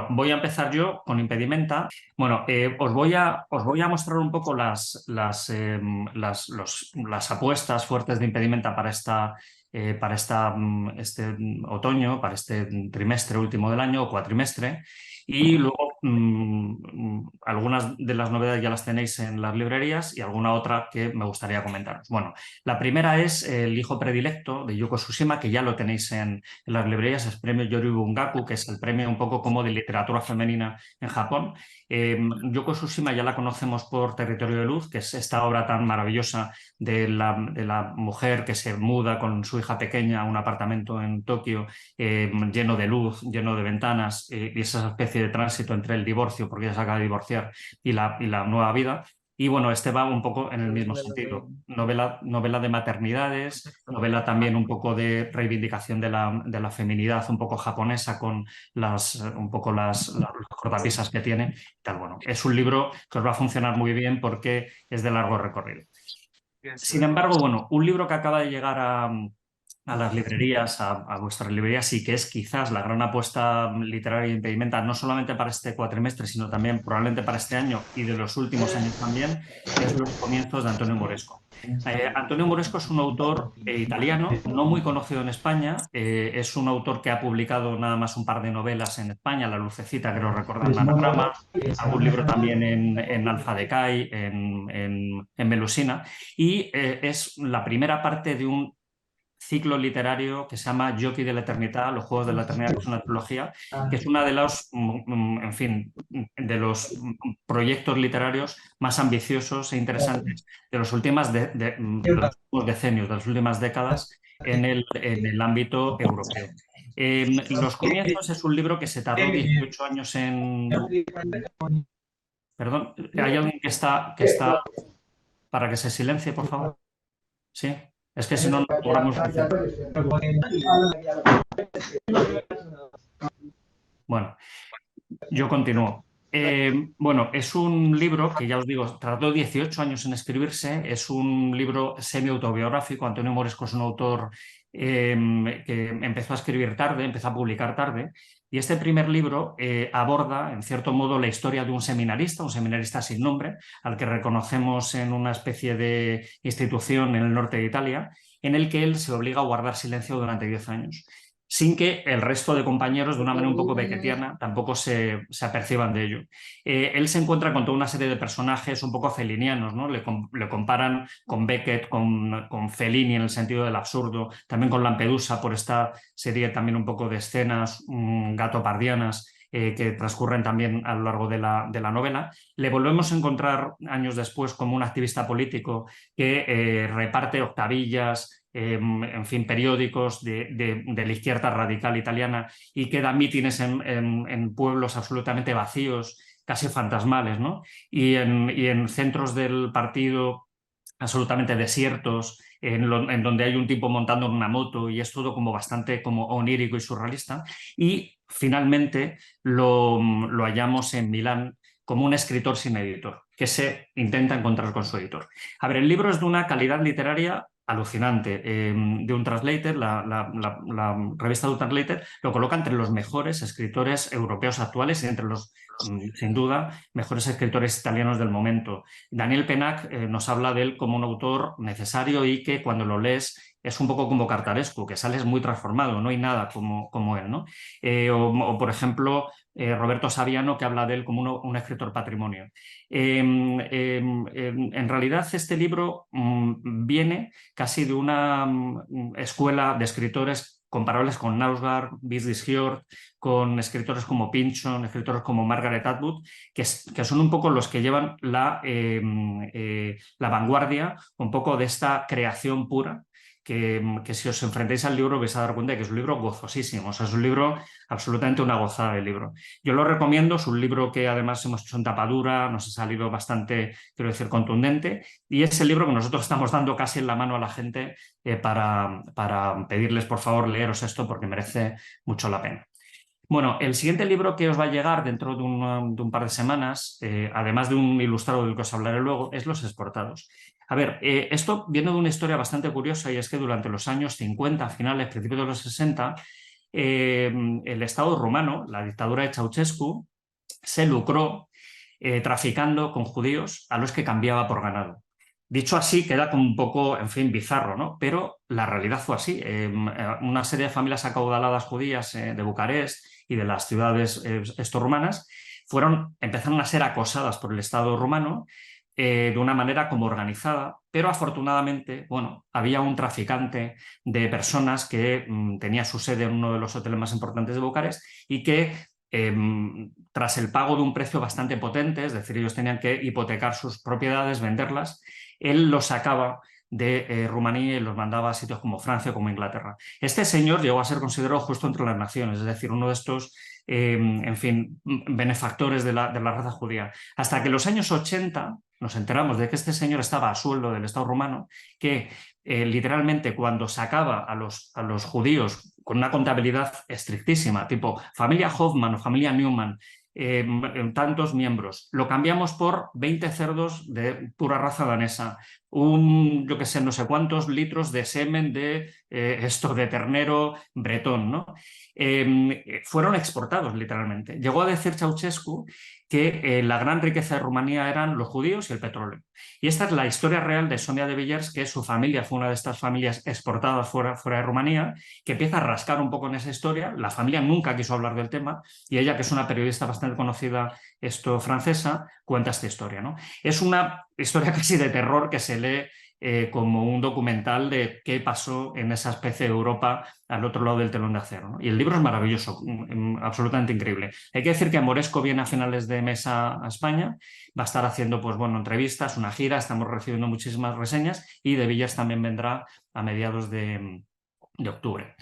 Voy a empezar yo con Impedimenta. Bueno, os voy a mostrar un poco las apuestas fuertes de Impedimenta para este otoño, para este trimestre último del año o cuatrimestre. Y luego algunas de las novedades ya las tenéis en las librerías y alguna otra que me gustaría comentaros. Bueno, la primera es El hijo predilecto de Yuko Tsushima, que ya lo tenéis en las librerías. Es premio Yori Bungaku, que es el premio un poco como de literatura femenina en Japón. Yoko Tsushima ya la conocemos por Territorio de Luz, que es esta obra tan maravillosa de la mujer que se muda con su hija pequeña a un apartamento en Tokio, lleno de luz, lleno de ventanas, y esa especie de tránsito entre el divorcio, porque ella se acaba de divorciar, y la nueva vida. Y bueno, este va un poco en el mismo sentido. Novela de maternidades, novela también un poco de reivindicación de la feminidad, un poco japonesa, con un poco las cortapisas que tiene. Tal. Bueno, es un libro que os va a funcionar muy bien porque es de largo recorrido. Sin embargo, bueno, un libro que acaba de llegar a las librerías, a vuestras librerías, y que es quizás la gran apuesta literaria e impedimenta, no solamente para este cuatrimestre, sino también probablemente para este año y de los últimos años también, es Los comienzos de Antonio Moresco. Antonio Moresco es un autor italiano, no muy conocido en España. Es un autor que ha publicado nada más un par de novelas en España, La Lucecita, creo recordar, en Anagrama, algún libro también en Alfa Decay, en Melusina, y es la primera parte de un ciclo literario que se llama Jockey de la Eternidad, Los Juegos de la Eternidad, que es una trilogía, que es una de los, en fin, de los proyectos literarios más ambiciosos e interesantes de los los últimos decenios, de las últimas décadas en el ámbito europeo. Los comienzos es un libro que se tardó 18 años en... Perdón, ¿hay alguien que está para que se silencie, por favor? Sí, es que si no, no logramos suficiente. Bueno, yo continúo. Bueno, es un libro que ya os digo, tardó 18 años en escribirse. Es un libro semi-autobiográfico. Antonio Moresco es un autor que empezó a escribir tarde, empezó a publicar tarde. Y este primer libro aborda, en cierto modo, la historia de un seminarista sin nombre, al que reconocemos en una especie de institución en el norte de Italia, en el que él se obliga a guardar silencio durante 10 años, sin que el resto de compañeros, de una manera un poco beckettiana, tampoco se aperciban de ello. Él se encuentra con toda una serie de personajes un poco felinianos, ¿no? Le comparan con Beckett, con Fellini en el sentido del absurdo, también con Lampedusa por esta serie también un poco de escenas gato-pardianas, que transcurren también a lo largo de la novela. Le volvemos a encontrar años después como un activista político que reparte octavillas, en fin, periódicos de la izquierda radical italiana, y que da mítines en pueblos absolutamente vacíos, casi fantasmales, ¿no? Y en centros del partido absolutamente desiertos, en donde hay un tipo montando en una moto, y es todo como bastante como onírico y surrealista. Y finalmente lo hallamos en Milán como un escritor sin editor, que se intenta encontrar con su editor. A ver, el libro es de una calidad literaria alucinante. De un Translator, la revista de un Translator lo coloca entre los mejores escritores europeos actuales y entre los, sin duda, mejores escritores italianos del momento. Daniel Pennac nos habla de él como un autor necesario y que cuando lo lees es un poco como Cartarescu, que sales muy transformado, no hay nada como él, ¿no? Por ejemplo, Roberto Saviano, que habla de él como un escritor patrimonio. En realidad, este libro viene casi de una escuela de escritores comparables con Knausgaard, Bisdishiort, con escritores como Pynchon, escritores como Margaret Atwood, que son un poco los que llevan la vanguardia un poco de esta creación pura. Que si os enfrentáis al libro vais a dar cuenta de que es un libro gozosísimo, o sea, es un libro absolutamente una gozada de libro. Yo lo recomiendo, es un libro que además hemos hecho en tapadura, nos ha salido bastante, quiero decir, contundente, y es el libro que nosotros estamos dando casi en la mano a la gente, para pedirles, por favor, leeros esto porque merece mucho la pena. Bueno, el siguiente libro que os va a llegar dentro de un par de semanas, además de un ilustrado del que os hablaré luego, es Los exportados. A ver, esto viene de una historia bastante curiosa, y es que durante los años 50, finales, principios de los 60, el Estado rumano, la dictadura de Ceausescu, se lucró traficando con judíos a los que cambiaba por ganado. Dicho así, queda como un poco, en fin, bizarro, ¿no? Pero la realidad fue así. Una serie de familias acaudaladas judías de Bucarest y de las ciudades rumanas empezaron a ser acosadas por el Estado rumano de una manera como organizada, pero afortunadamente, bueno, había un traficante de personas que tenía su sede en uno de los hoteles más importantes de Bucarest y que tras el pago de un precio bastante potente, es decir, ellos tenían que hipotecar sus propiedades, venderlas, él los sacaba de Rumanía y los mandaba a sitios como Francia o como Inglaterra. Este señor llegó a ser considerado justo entre las naciones, es decir, uno de estos, en fin, benefactores de la raza judía. Hasta que en los años 80 nos enteramos de que este señor estaba a sueldo del Estado rumano, que literalmente cuando sacaba a los judíos con una contabilidad estrictísima, tipo familia Hoffman o familia Newman, tantos miembros, lo cambiamos por 20 cerdos de pura raza danesa, yo que sé, no sé cuántos litros de semen de ternero bretón, ¿no? Fueron exportados literalmente. Llegó a decir Ceausescu que la gran riqueza de Rumanía eran los judíos y el petróleo. Y esta es la historia real de Sonia de Villers, que su familia fue una de estas familias exportadas fuera de Rumanía, que empieza a rascar un poco en esa historia. La familia nunca quiso hablar del tema y ella, que es una periodista bastante conocida francesa, cuenta esta historia, ¿no? Es una historia casi de terror que se lee como un documental de qué pasó en esa especie de Europa al otro lado del telón de acero, ¿no? Y el libro es maravilloso, absolutamente increíble. Hay que decir que Moresco viene a finales de mes a España, va a estar haciendo pues, bueno, entrevistas, una gira, estamos recibiendo muchísimas reseñas y De Villas también vendrá a mediados de octubre.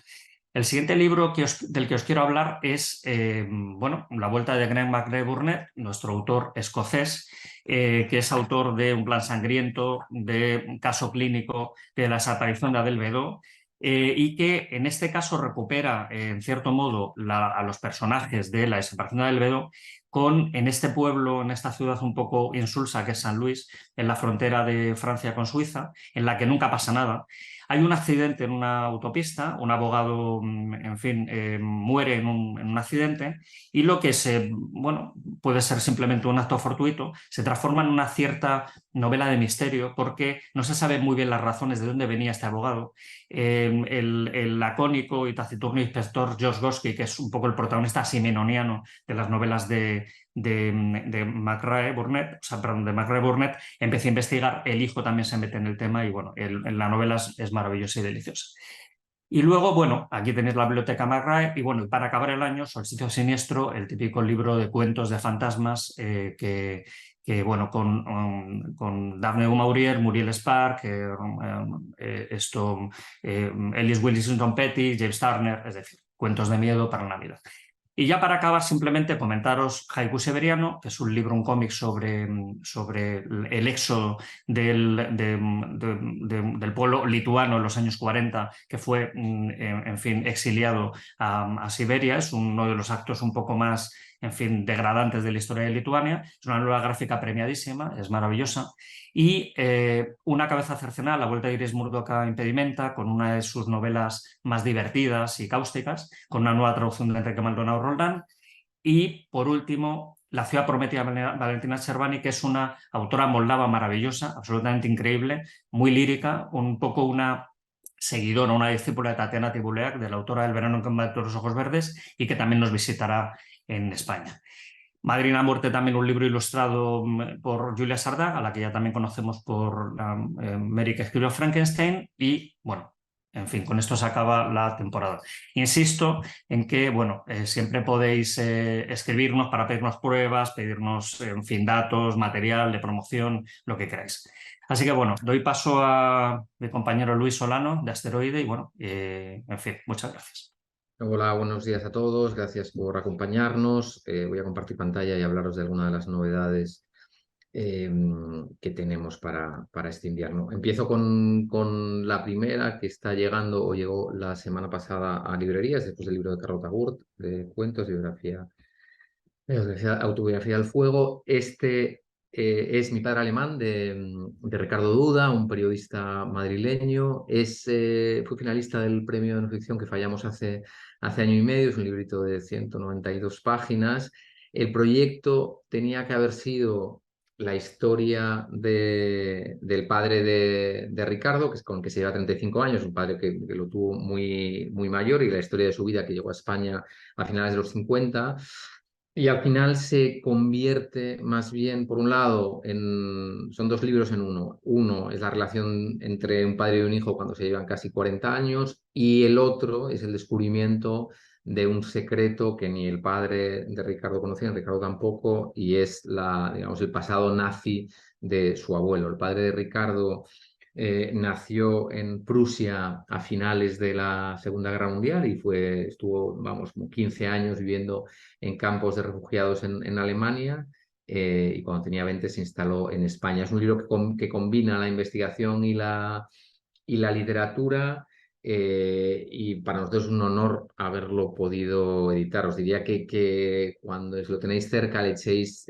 El siguiente libro del que os quiero hablar es bueno, La vuelta de Greg McRae Burnett, nuestro autor escocés, que es autor de Un plan sangriento, de un caso clínico de la desaparición de Adele Bedó, y que en este caso recupera, en cierto modo, a los personajes de la desaparición de Adele Bedó en este pueblo, en esta ciudad un poco insulsa que es San Luis, en la frontera de Francia con Suiza, en la que nunca pasa nada. Hay un accidente en una autopista, un abogado, en fin, muere en un accidente y lo que bueno, puede ser simplemente un acto fortuito, se transforma en una cierta novela de misterio porque no se sabe muy bien las razones de dónde venía este abogado. El lacónico y taciturno inspector Josh Gosky, que es un poco el protagonista simenoniano de las novelas de McRae Burnett, o sea, perdón, de McRae Burnett, empecé a investigar, el hijo también se mete en el tema y bueno, la novela es maravillosa y deliciosa. Y luego, bueno, aquí tenéis la biblioteca McRae y bueno, para acabar el año, Solsticio Siniestro, el típico libro de cuentos de fantasmas bueno, con Daphne du Maurier, Muriel Spark, Ellis Willis Tom Petty, James Turner, es decir, cuentos de miedo para Navidad. Y ya para acabar, simplemente comentaros Haiku Severiano, que es un libro, un cómic sobre el éxodo del pueblo lituano en los años 40, que fue, en fin, exiliado a Siberia. Es uno de los actos un poco más, en fin, degradantes de la historia de Lituania. Es una novela gráfica premiadísima, es maravillosa. Y Una cabeza cercenada, La vuelta de Iris Murdoch a Impedimenta, con una de sus novelas más divertidas y cáusticas, con una nueva traducción de Enrique Maldonado Roldán. Y, por último, La ciudad prometida de Valentina Chervani, que es una autora moldava maravillosa, absolutamente increíble, muy lírica, un poco una seguidora, una discípula de Tatiana Tibuleac, de la autora del Verano en que de los ojos verdes, y que también nos visitará en España. Madrina Muerte, también un libro ilustrado por Julia Sardá, a la que ya también conocemos por Mary que escribió Frankenstein. Y bueno, en fin, con esto se acaba la temporada. Insisto en que, bueno, siempre podéis escribirnos para pedirnos pruebas, pedirnos, en fin, datos, material de promoción, lo que queráis. Así que, bueno, doy paso a mi compañero Luis Solano de Asteroide y, bueno, en fin, muchas gracias. Hola, buenos días a todos. Gracias por acompañarnos. Voy a compartir pantalla y hablaros de algunas de las novedades que tenemos para este invierno. Empiezo con la primera que está llegando o llegó la semana pasada a librerías, después del libro de Carlota Gurt, de cuentos, autobiografía del fuego. es Mi padre alemán de Ricardo Duda, un periodista madrileño. Fue finalista del premio de no ficción que fallamos hace año y medio. Es un librito de 192 páginas. El proyecto tenía que haber sido la historia del padre de Ricardo, que es con el que se lleva 35 años, un padre que lo tuvo muy, muy mayor, y la historia de su vida, que llegó a España a finales de los 50. Y al final se convierte más bien, por un lado, son dos libros en uno. Uno es la relación entre un padre y un hijo cuando se llevan casi 40 años, y el otro es el descubrimiento de un secreto que ni el padre de Ricardo conocía, ni Ricardo tampoco, y es digamos, el pasado nazi de su abuelo. El padre de Ricardo nació en Prusia a finales de la Segunda Guerra Mundial y estuvo, vamos, como 15 años viviendo en campos de refugiados en Alemania, y cuando tenía 20 se instaló en España. Es un libro que combina la investigación y la literatura, y para nosotros es un honor haberlo podido editar. Os diría que cuando lo tenéis cerca le echéis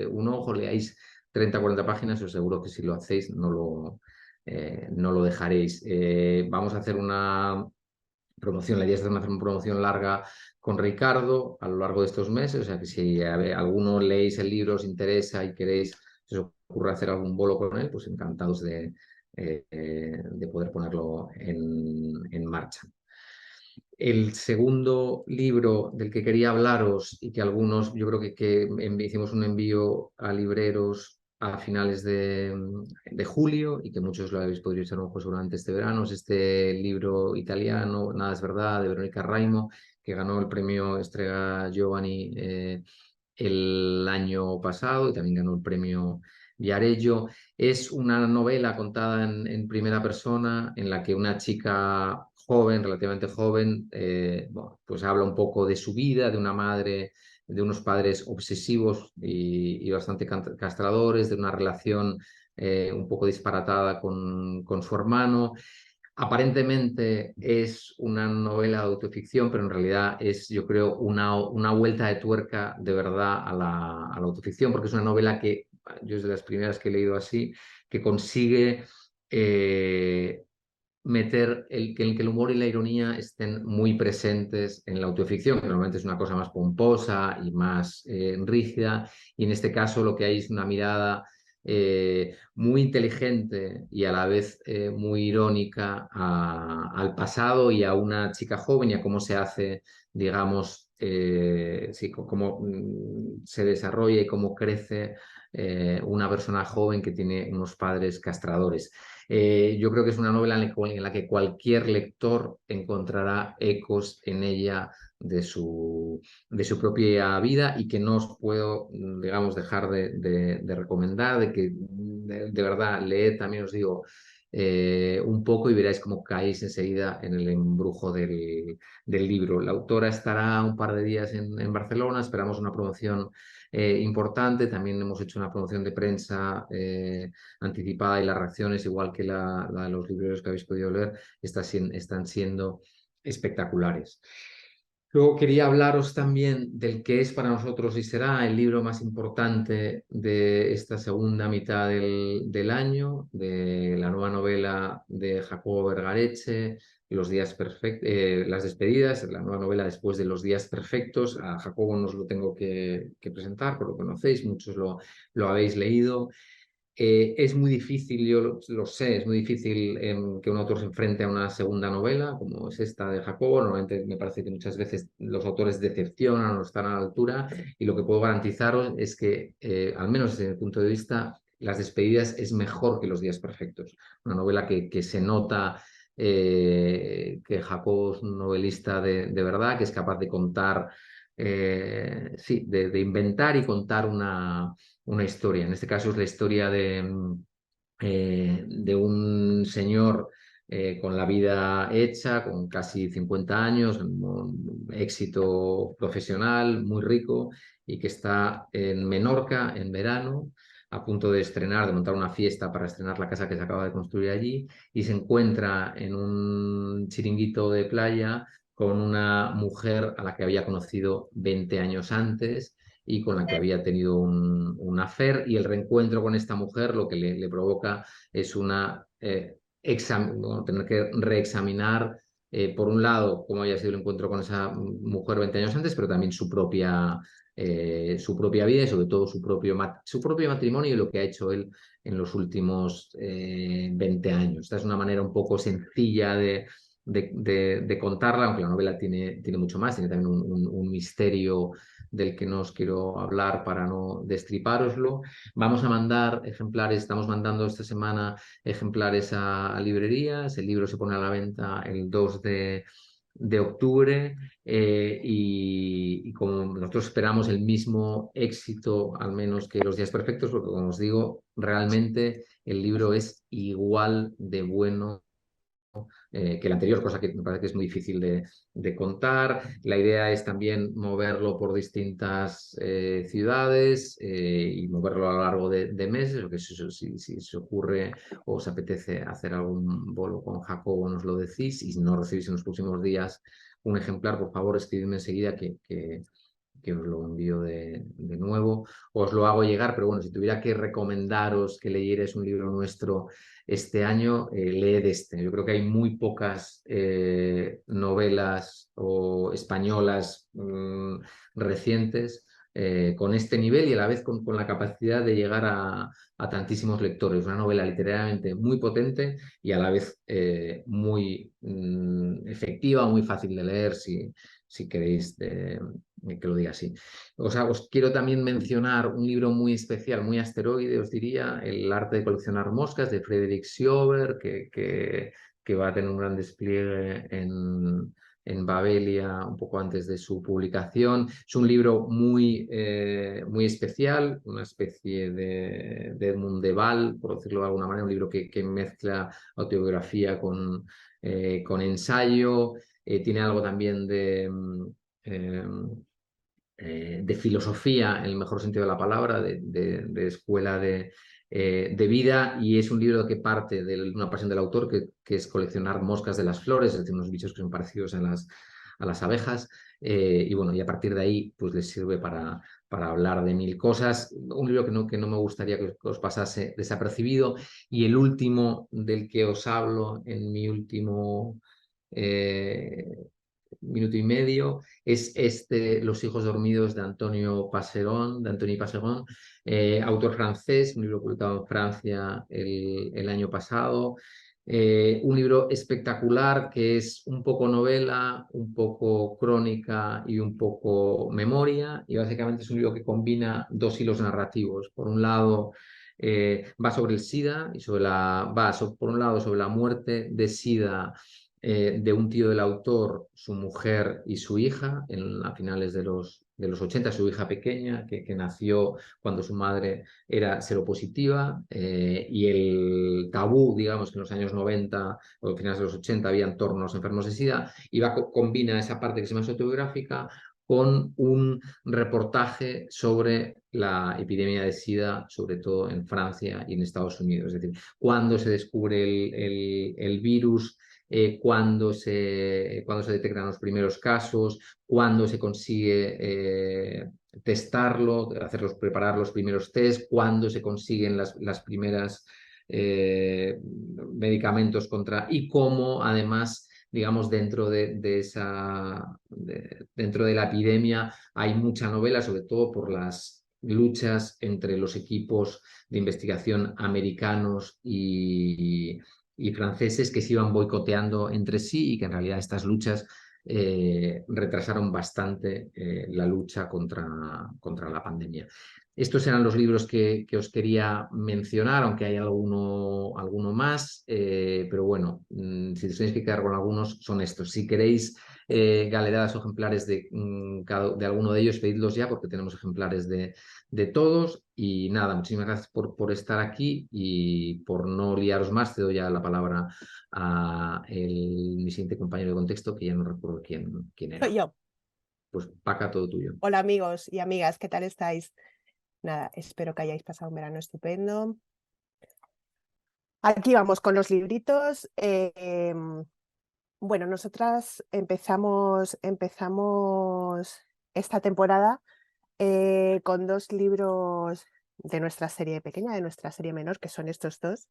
un ojo, leáis 30 o 40 páginas, os aseguro que si lo hacéis no lo dejaréis. Vamos a hacer una promoción. La idea es hacer una promoción larga con Ricardo a lo largo de estos meses. O sea que si alguno leéis el libro, os interesa y queréis, si os ocurre hacer algún bolo con él, pues encantados de poder ponerlo en marcha. El segundo libro del que quería hablaros, y que algunos, yo creo que hicimos un envío a libreros a finales de julio, y que muchos lo habéis podido echar un ojo seguramente este verano, es este libro italiano, Nada es verdad, de Verónica Raimo, que ganó el premio Strega Giovani el año pasado, y también ganó el premio Viareggio. Es una novela contada en primera persona, en la que una chica joven, relativamente joven, bueno, pues habla un poco de su vida, de una madre, de unos padres obsesivos y bastante castradores, de una relación un poco disparatada con su hermano. Aparentemente es una novela de autoficción, pero en realidad es, yo creo, una vuelta de tuerca de verdad a la autoficción, porque es una novela que yo es de las primeras que he leído así, que consigue meter que el humor y la ironía estén muy presentes en la autoficción, que normalmente es una cosa más pomposa y más rígida, y en este caso lo que hay es una mirada muy inteligente y a la vez muy irónica al pasado y a una chica joven, y a cómo se hace, digamos, sí, cómo se desarrolla y cómo crece una persona joven que tiene unos padres castradores. Yo creo que es una novela en la que cualquier lector encontrará ecos en ella de su propia vida, y que no os puedo, digamos, dejar de recomendar, de que de verdad leed, también os digo, un poco, y veréis cómo caéis enseguida en el embrujo del libro. La autora estará un par de días en Barcelona, esperamos una promoción importante. También hemos hecho una promoción de prensa anticipada, y las reacciones, igual que la de los libreros que habéis podido leer, están siendo espectaculares. Luego quería hablaros también del que es para nosotros y será el libro más importante de esta segunda mitad del año, de la nueva novela de Jacobo Vergareche, Las despedidas, la nueva novela después de Los días perfectos. A Jacobo no os lo tengo que presentar, por lo conocéis, muchos lo habéis leído. Es muy difícil, yo lo sé, es muy difícil que un autor se enfrente a una segunda novela, como es esta de Jacobo. Normalmente me parece que muchas veces los autores decepcionan o no están a la altura, y lo que puedo garantizaros es que, al menos desde mi punto de vista, Las despedidas es mejor que Los días perfectos. Una novela que se nota que Jacobo es un novelista de verdad, que es capaz de contar, sí, de inventar y contar una historia. En este caso es la historia de un señor con la vida hecha, con casi 50 años, un éxito profesional muy rico, y que está en Menorca en verano, a punto de montar una fiesta para estrenar la casa que se acaba de construir allí, y se encuentra en un chiringuito de playa con una mujer a la que había conocido 20 años antes, y con la que había tenido un affair, y el reencuentro con esta mujer lo que le provoca es tener que reexaminar, por un lado, cómo había sido el encuentro con esa mujer 20 años antes, pero también su propia vida y sobre todo su propio matrimonio y lo que ha hecho él en los últimos 20 años. Esta es una manera un poco sencilla de contarla, aunque la novela tiene mucho más, tiene también un misterio del que no os quiero hablar para no destripároslo. Vamos a mandar ejemplares, estamos mandando esta semana ejemplares a librerías. El libro se pone a la venta el 2 de octubre, y como nosotros esperamos el mismo éxito, al menos que Los días perfectos, porque como os digo, realmente el libro es igual de bueno que el anterior, cosa que me parece que es muy difícil de contar. La idea es también moverlo por distintas ciudades, y moverlo a lo largo de meses, o que si se ocurre o os apetece hacer algún bolo con Jacobo, nos lo decís, y si no recibís en los próximos días un ejemplar, por favor, escribidme enseguida que os lo envío de nuevo, os lo hago llegar, pero bueno, si tuviera que recomendaros que leyerais un libro nuestro este año, leed este. Yo creo que hay muy pocas novelas o españolas recientes con este nivel y a la vez con la capacidad de llegar a tantísimos lectores. Una novela literariamente muy potente y a la vez muy efectiva, muy fácil de leer si queréis que lo diga así. O sea, os quiero también mencionar un libro muy especial, muy asteroide, os diría, El arte de coleccionar moscas, de Frederick Sjober, que va a tener un gran despliegue en Babelia un poco antes de su publicación. Es un libro muy especial, una especie de Edmund de Waal, por decirlo de alguna manera, un libro que mezcla autobiografía con ensayo. Tiene algo también eh, de filosofía, en el mejor sentido de la palabra, de escuela de vida, y es un libro que parte de una pasión del autor, que es coleccionar moscas de las flores, es decir, unos bichos que son parecidos a las abejas, y bueno, y a partir de ahí pues les sirve para hablar de mil cosas. Un libro que no me gustaría que os pasase desapercibido, y el último del que os hablo en mi último minuto y medio es Los hijos dormidos de Antonio Passerón, autor francés, un libro publicado en Francia el año pasado. Un libro espectacular que es un poco novela, un poco crónica y un poco memoria, y básicamente es un libro que combina dos hilos narrativos. Por un lado, va sobre el SIDA y por un lado sobre la muerte de SIDA de un tío del autor, su mujer y su hija, a finales de los 80, su hija pequeña, que nació cuando su madre era seropositiva, y el tabú, digamos, que en los años 90 o finales de los 80 había en torno a los enfermos de SIDA, y combina esa parte que es más autobiográfica con un reportaje sobre la epidemia de SIDA, sobre todo en Francia y en Estados Unidos. Es decir, cuándo se descubre el virus, cuándo se detectan los primeros casos, cuándo se consigue testarlo, preparar los primeros test, cuándo se consiguen las primeras medicamentos y cómo además, digamos, dentro dentro de la epidemia hay mucha novela, sobre todo por las luchas entre los equipos de investigación americanos y franceses, que se iban boicoteando entre sí, y que en realidad estas luchas retrasaron bastante la lucha contra la pandemia. Estos eran los libros que os quería mencionar, aunque hay alguno más, pero bueno, si os tenéis que quedar con algunos, son estos. Si queréis galeradas o ejemplares de alguno de ellos, pedidlos ya, porque tenemos ejemplares de todos. Y nada, muchísimas gracias por estar aquí, y por no liaros más, te doy ya la palabra a mi siguiente compañero de contexto, que ya no recuerdo quién Soy era. yo. Pues Paca, todo tuyo. Hola amigos y amigas, ¿qué tal estáis? Nada, espero que hayáis pasado un verano estupendo. Aquí vamos con los libritos. Bueno, nosotras empezamos esta temporada con 2 libros de nuestra serie pequeña, de nuestra serie menor, que son estos 2,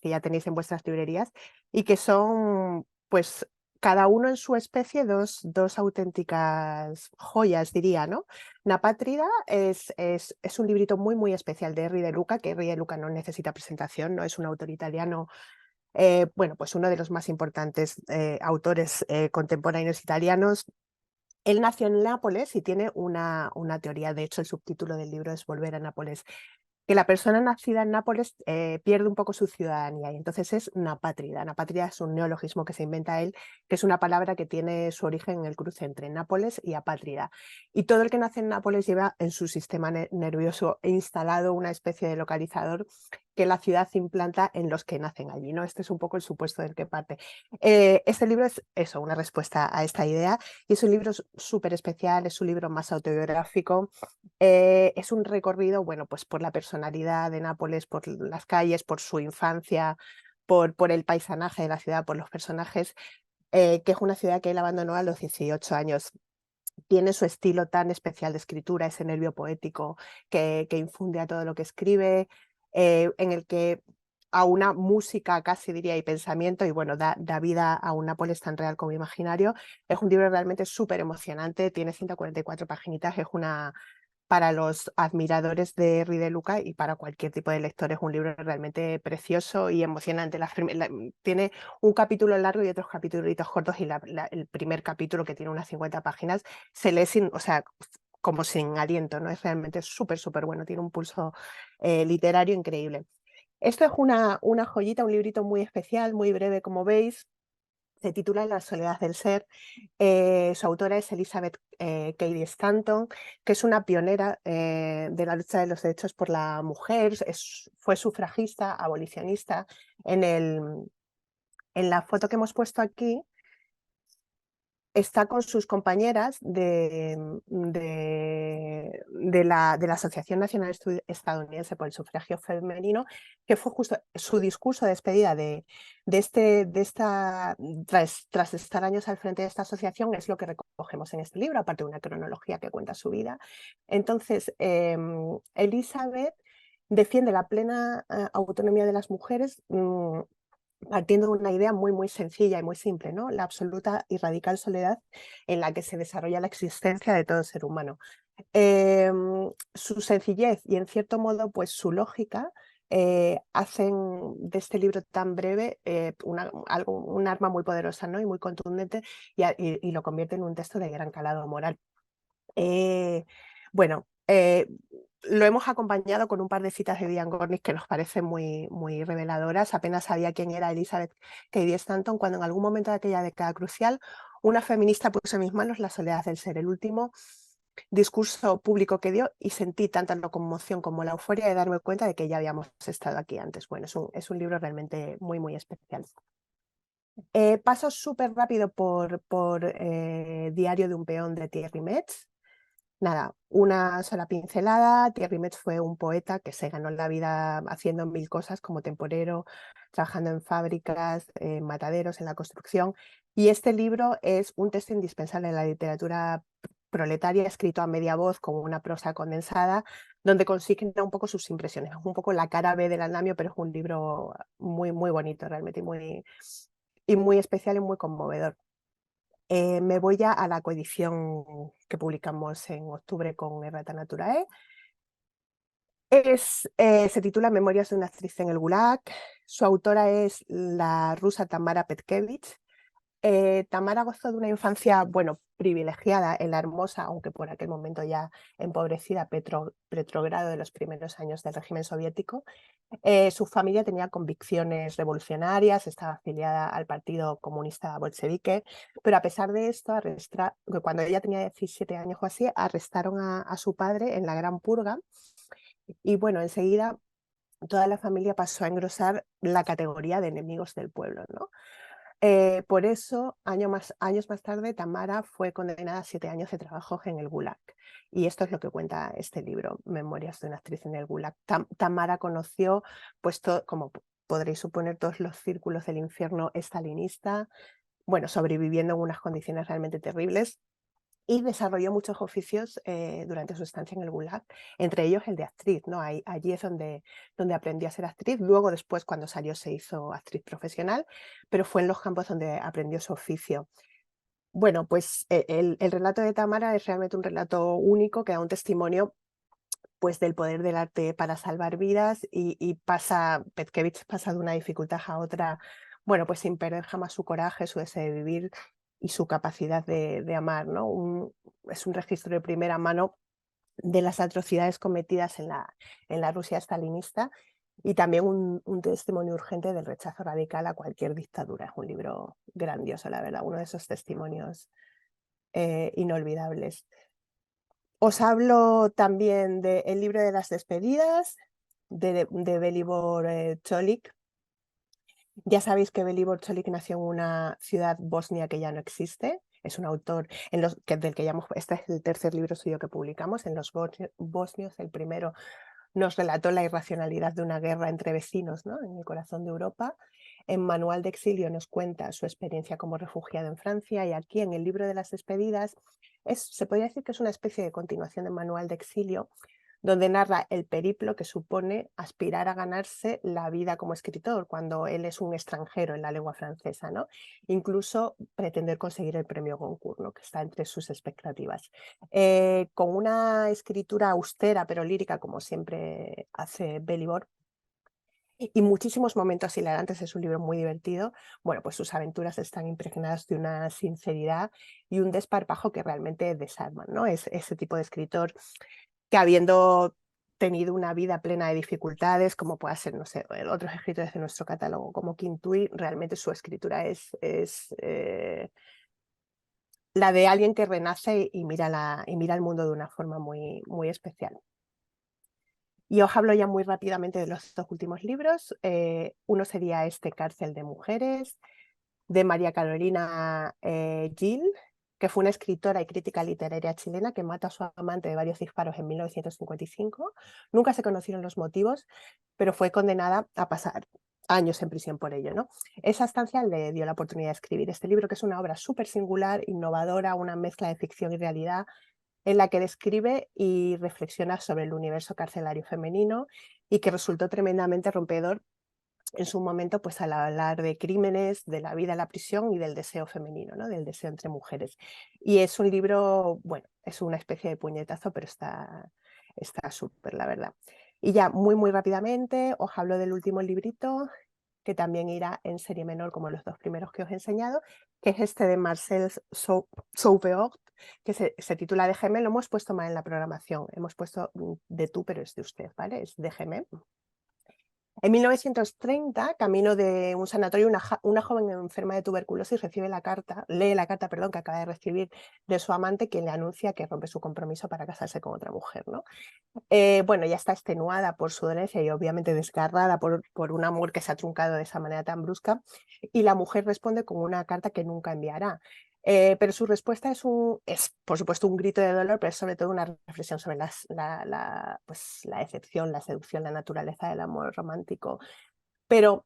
que ya tenéis en vuestras librerías, y que son, pues, cada uno en su especie, dos auténticas joyas, diría, ¿no? Napátrida es un librito muy, muy especial de Henri de Luca, que Henri de Luca no necesita presentación, ¿no? Es un autor italiano, bueno, pues uno de los más importantes autores contemporáneos italianos. Él nació en Nápoles y tiene una teoría, de hecho el subtítulo del libro es Volver a Nápoles, que la persona nacida en Nápoles pierde un poco su ciudadanía y entonces es napátrida. Napátrida es un neologismo que se inventa él, que es una palabra que tiene su origen en el cruce entre Nápoles y apátrida. Y todo el que nace en Nápoles lleva en su sistema nervioso instalado una especie de localizador que la ciudad implanta en los que nacen allí, ¿no? Este es un poco el supuesto del que parte. Este libro es eso, una respuesta a esta idea, y es un libro súper especial, es un libro más autobiográfico, es un recorrido, bueno, pues por la personalidad de Nápoles, por las calles, por su infancia, por el paisanaje de la ciudad, por los personajes, que es una ciudad que él abandonó a los 18 años. Tiene su estilo tan especial de escritura, ese nervio poético que infunde a todo lo que escribe, en el que a una música casi diría y pensamiento, y bueno, da vida a un Nápoles tan real como imaginario. Es un libro realmente súper emocionante, tiene 144 paginitas, es una, para los admiradores de Henri de Luca y para cualquier tipo de lector, es un libro realmente precioso y emocionante. Tiene un capítulo largo y otros capítulos cortos, y el primer capítulo, que tiene unas 50 páginas, se lee sin, o sea, como sin aliento, ¿no? Es realmente súper, súper bueno, tiene un pulso literario increíble. Esto es una joyita, un librito muy especial, muy breve, como veis. Se titula La soledad del ser. Su autora es Elizabeth Cady Stanton, que es una pionera de la lucha de los derechos por la mujer. Fue sufragista, abolicionista. En la foto que hemos puesto aquí está con sus compañeras de la Asociación Nacional Estadounidense por el Sufragio Femenino, que fue justo su discurso de despedida tras estar años al frente de esta asociación. Es lo que recogemos en este libro, aparte de una cronología que cuenta su vida. Entonces, Elizabeth defiende la plena autonomía de las mujeres, partiendo de una idea muy, muy sencilla y muy simple, ¿no? La absoluta y radical soledad en la que se desarrolla la existencia de todo ser humano. Su sencillez y, en cierto modo, pues su lógica hacen de este libro tan breve un arma muy poderosa, ¿no? Y muy contundente, y lo convierte en un texto de gran calado moral. Bueno, lo hemos acompañado con un par de citas de Diane Gornick que nos parecen muy, muy reveladoras. Apenas sabía quién era Elizabeth Cady Stanton cuando, en algún momento de aquella década crucial, una feminista puso en mis manos La soledad del ser, el último discurso público que dio, y sentí tanta la conmoción como la euforia de darme cuenta de que ya habíamos estado aquí antes. Bueno, es un libro realmente muy, muy especial. Paso súper rápido por Diario de un peón, de Thierry Metz. Nada, una sola pincelada. Thierry Metz fue un poeta que se ganó la vida haciendo 1000 cosas, como temporero, trabajando en fábricas, en mataderos, en la construcción. Y este libro es un texto indispensable en la literatura proletaria, escrito a media voz con una prosa condensada, donde consigna un poco sus impresiones. Es un poco la cara B del andamio, pero es un libro muy, muy bonito realmente, y muy especial y muy conmovedor. Me voy ya a la coedición que publicamos en octubre con Errata Naturae. Se titula Memorias de una actriz en el Gulag. Su autora es la rusa Tamara Petkevich. Tamara gozó de una infancia, bueno, privilegiada en la hermosa, aunque por aquel momento ya empobrecida, Petrogrado de los primeros años del régimen soviético. Su familia tenía convicciones revolucionarias, estaba afiliada al Partido Comunista Bolchevique, pero a pesar de esto, cuando ella tenía 17 años o así, arrestaron a su padre en la Gran Purga, y bueno, enseguida toda la familia pasó a engrosar la categoría de enemigos del pueblo, ¿no? Por eso, años más tarde, Tamara fue condenada a 7 años de trabajo en el Gulag. Y esto es lo que cuenta este libro, Memorias de una actriz en el Gulag. Tamara conoció, pues, como podréis suponer, todos los círculos del infierno estalinista, bueno, sobreviviendo en unas condiciones realmente terribles. y desarrolló muchos oficios durante su estancia en el Gulag, entre ellos el de actriz, ¿no? Allí es donde aprendió a ser actriz. Luego, después, cuando salió, se hizo actriz profesional, pero fue en los campos donde aprendió su oficio. Bueno, pues el relato de Tamara es realmente un relato único que da un testimonio pues, del poder del arte para salvar vidas y Petkevich pasa de una dificultad a otra, bueno, pues sin perder jamás su coraje, su deseo de vivir y su capacidad de amar, ¿no? Es un registro de primera mano de las atrocidades cometidas en la Rusia stalinista y también un testimonio urgente del rechazo radical a cualquier dictadura. Es un libro grandioso, la verdad, uno de esos testimonios inolvidables. Os hablo también del libro de las despedidas de Velibor Čolić. Ya sabéis que Velibor Čolić nació en una ciudad bosnia que ya no existe. Es un autor del que este es el tercer libro suyo que publicamos. En Los Bosnios, el primero nos relató la irracionalidad de una guerra entre vecinos, ¿no? En el corazón de Europa. En Manual de Exilio nos cuenta su experiencia como refugiado en Francia, y aquí en el libro de las despedidas se podría decir que es una especie de continuación del Manual de Exilio, donde narra el periplo que supone aspirar a ganarse la vida como escritor cuando él es un extranjero en la lengua francesa, ¿no? Incluso pretender conseguir el premio Goncourt, ¿no? Que está entre sus expectativas. Con una escritura austera pero lírica, como siempre hace Velibor, y muchísimos momentos hilarantes. Es un libro muy divertido. Bueno, pues sus aventuras están impregnadas de una sinceridad y un desparpajo que realmente desarman, ¿no? Es ese tipo de escritor que, habiendo tenido una vida plena de dificultades, como pueda ser, no sé, otros escritores de nuestro catálogo, como Quintui, realmente su escritura es la de alguien que renace y mira el mundo de una forma muy, muy especial. Y os hablo ya muy rápidamente de los dos últimos libros. Uno sería Cárcel de mujeres, de María Carolina Gil, que fue una escritora y crítica literaria chilena que mata a su amante de varios disparos en 1955. Nunca se conocieron los motivos, pero fue condenada a pasar años en prisión por ello, ¿no? Esa estancia le dio la oportunidad de escribir este libro, que es una obra súper singular, innovadora, una mezcla de ficción y realidad, en la que describe y reflexiona sobre el universo carcelario femenino y que resultó tremendamente rompedor en su momento, pues al hablar de crímenes, de la vida en la prisión y del deseo femenino, ¿no? Del deseo entre mujeres. Y es un libro, bueno, es una especie de puñetazo, pero está súper, la verdad. Y ya muy, muy rápidamente os hablo del último librito, que también irá en serie menor como los dos primeros que os he enseñado, que es este de Marcel Sauveort, que se titula Déjeme. Lo hemos puesto mal en la programación, hemos puesto de tú, pero es de usted, ¿vale? Es Déjeme. En 1930, camino de un sanatorio, una joven enferma de tuberculosis lee la carta, que acaba de recibir de su amante, quien le anuncia que rompe su compromiso para casarse con otra mujer, ¿no? Bueno, ya está extenuada por su dolencia y obviamente desgarrada por un amor que se ha truncado de esa manera tan brusca, y la mujer responde con una carta que nunca enviará. Pero su respuesta es, por supuesto, un grito de dolor, pero es sobre todo una reflexión sobre la decepción, la seducción, la naturaleza del amor romántico. Pero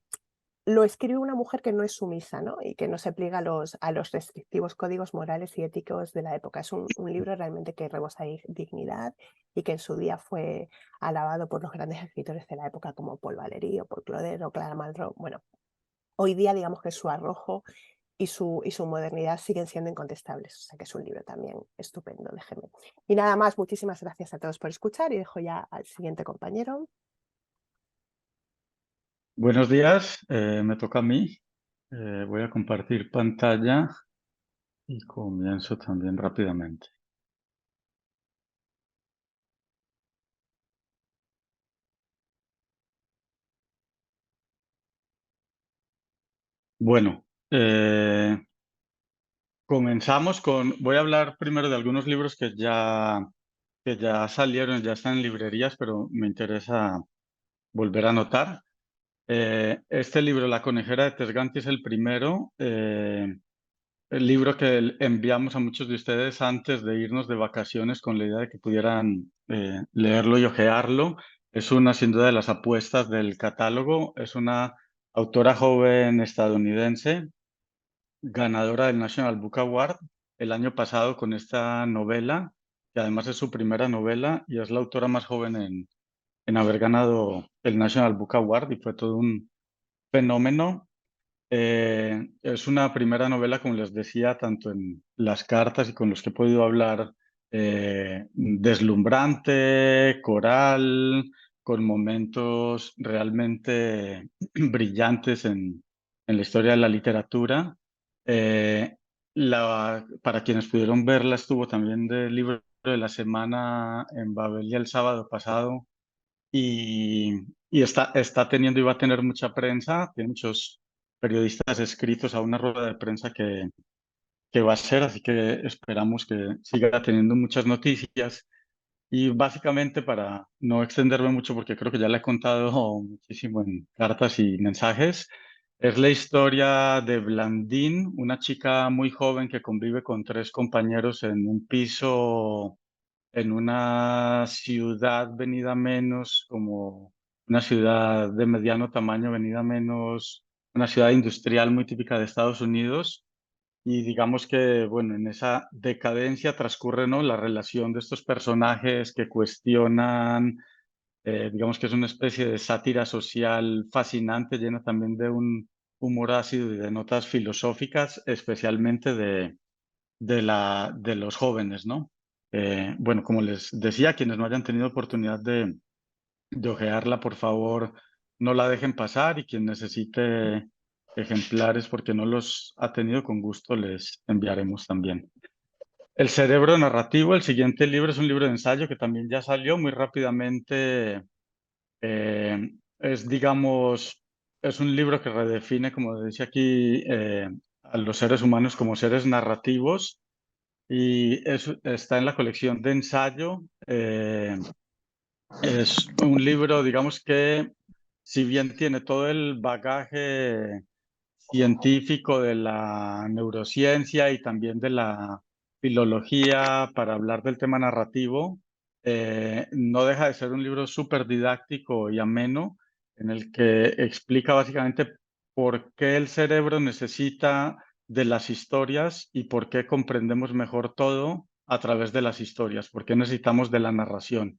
lo escribe una mujer que no es sumisa, ¿no? Y que no se pliega a los restrictivos códigos morales y éticos de la época. Es un libro realmente que rebosa dignidad y que en su día fue alabado por los grandes escritores de la época, como Paul Valéry o Paul Claudel o Clara Malraux. Bueno, hoy día digamos que su arrojo y su modernidad siguen siendo incontestables. O sea que es un libro también estupendo, déjeme. Y nada más, muchísimas gracias a todos por escuchar y dejo ya al siguiente compañero. Buenos días, me toca a mí. Voy a compartir pantalla y comienzo también rápidamente. Bueno, comenzamos con... Voy a hablar primero de algunos libros que ya salieron, ya están en librerías, pero me interesa volver a anotar. Este libro, La conejera de Tesganti, es el primero. El libro que enviamos a muchos de ustedes antes de irnos de vacaciones con la idea de que pudieran leerlo y hojearlo. Es una, sin duda, de las apuestas del catálogo. Es una autora joven estadounidense, ganadora del National Book Award. el año pasado con esta novela, que además es su primera novela y es la autora más joven en haber ganado el National Book Award y fue todo un fenómeno. Es una primera novela, como les decía, tanto en las cartas y con los que he podido hablar, deslumbrante, coral, con momentos realmente brillantes en la historia de la literatura. Eh, para quienes pudieron verla, estuvo también del libro de la semana en Babelia el sábado pasado y, y está teniendo y va a tener mucha prensa, tiene muchos periodistas escritos a una rueda de prensa que va a ser, así que esperamos que siga teniendo muchas noticias. Y básicamente, para no extenderme mucho, porque creo que ya le he contado muchísimo en cartas y mensajes, es la historia de Blandine, una chica muy joven que convive con 3 compañeros en un piso en una ciudad venida menos, como una ciudad de mediano tamaño venida menos, una ciudad industrial muy típica de Estados Unidos. Y digamos que, bueno, en esa decadencia transcurre, ¿no?, la relación de estos personajes que cuestionan, digamos que es una especie de sátira social fascinante, llena también de un humor ácido y de notas filosóficas, especialmente de los jóvenes, ¿no? Bueno, como les decía, quienes no hayan tenido oportunidad de hojearla, por favor, no la dejen pasar, y quien necesite ejemplares porque no los ha tenido, con gusto les enviaremos también. El cerebro narrativo, el siguiente libro, es un libro de ensayo que también ya salió muy rápidamente. Digamos, es un libro que redefine, como decía aquí, a los seres humanos como seres narrativos, y está en la colección de ensayo. Es un libro, digamos que, si bien tiene todo el bagaje científico de la neurociencia y también de la filología para hablar del tema narrativo, no deja de ser un libro súper didáctico y ameno, en el que explica básicamente por qué el cerebro necesita de las historias y por qué comprendemos mejor todo a través de las historias, por qué necesitamos de la narración.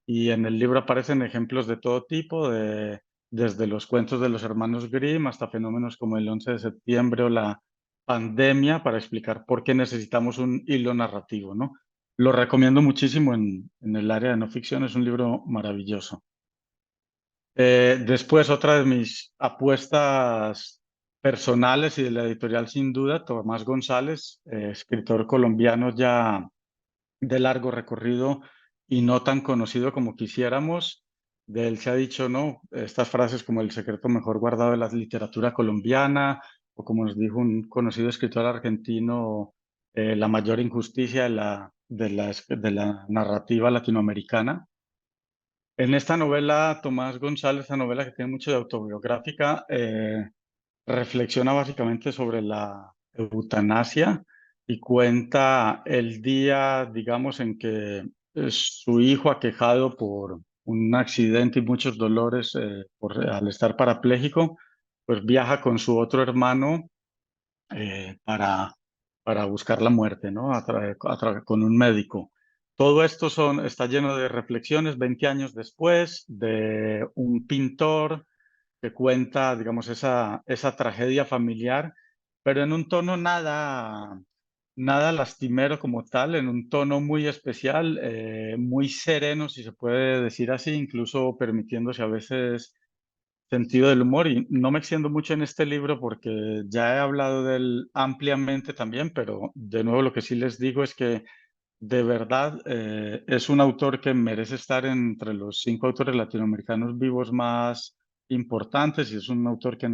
Y en el libro aparecen ejemplos de todo tipo, desde los cuentos de los hermanos Grimm hasta fenómenos como el 11 de septiembre o la pandemia, para explicar por qué necesitamos un hilo narrativo, ¿no? Lo recomiendo muchísimo en el área de no ficción, es un libro maravilloso. Después, otra de mis apuestas personales y de la editorial, sin duda, Tomás González, escritor colombiano ya de largo recorrido y no tan conocido como quisiéramos. De él se ha dicho, ¿no?, estas frases como el secreto mejor guardado de la literatura colombiana, o como nos dijo un conocido escritor argentino, la mayor injusticia de la narrativa latinoamericana. En esta novela, Tomás González, esta novela que tiene mucho de autobiográfica, reflexiona básicamente sobre la eutanasia y cuenta el día, digamos, en que su hijo, aquejado por un accidente y muchos dolores al estar parapléjico, pues viaja con su otro hermano, eh, para, para buscar la muerte, ¿no? Con un médico. Todo esto está lleno de reflexiones 20 años después, de un pintor que cuenta, digamos, esa tragedia familiar, pero en un tono nada lastimero como tal, en un tono muy especial, muy sereno, si se puede decir así, incluso permitiéndose a veces sentido del humor. Y no me extiendo mucho en este libro porque ya he hablado de él ampliamente también, pero de nuevo lo que sí les digo es que de verdad es un autor que merece estar entre los 5 autores latinoamericanos vivos más importantes, y es un autor que